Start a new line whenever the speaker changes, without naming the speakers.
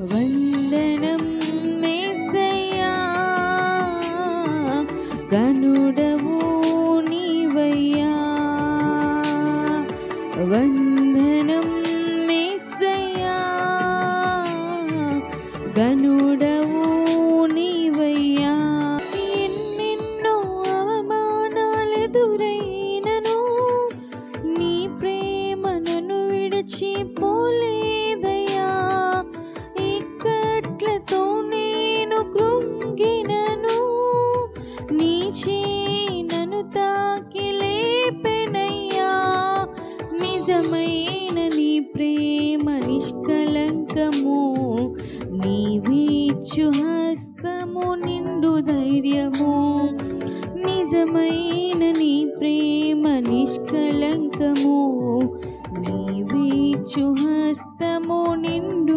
వందనం యేసయ్యా, గనుడవు నీవయ్యా. వందనం యేసయ్యా, గనుడవు నీవయ్యా. ఎన్నెన్నో అవమానాలెదురైనను నీ ప్రేమ నన్ను విడిచిపోలేదయ్యా. ఇక్కట్లతో నేను కృంగినను నీ చేయి నన్ను తాకి లేపెనయ్యా. నిజమైన నీ ప్రేమ నిష్కలంకము, నీవిచ్చు హస్తము నిండు ధైర్యము. నిజమైన నీ ప్రేమ నిష్కలంకము, నీవిచ్చు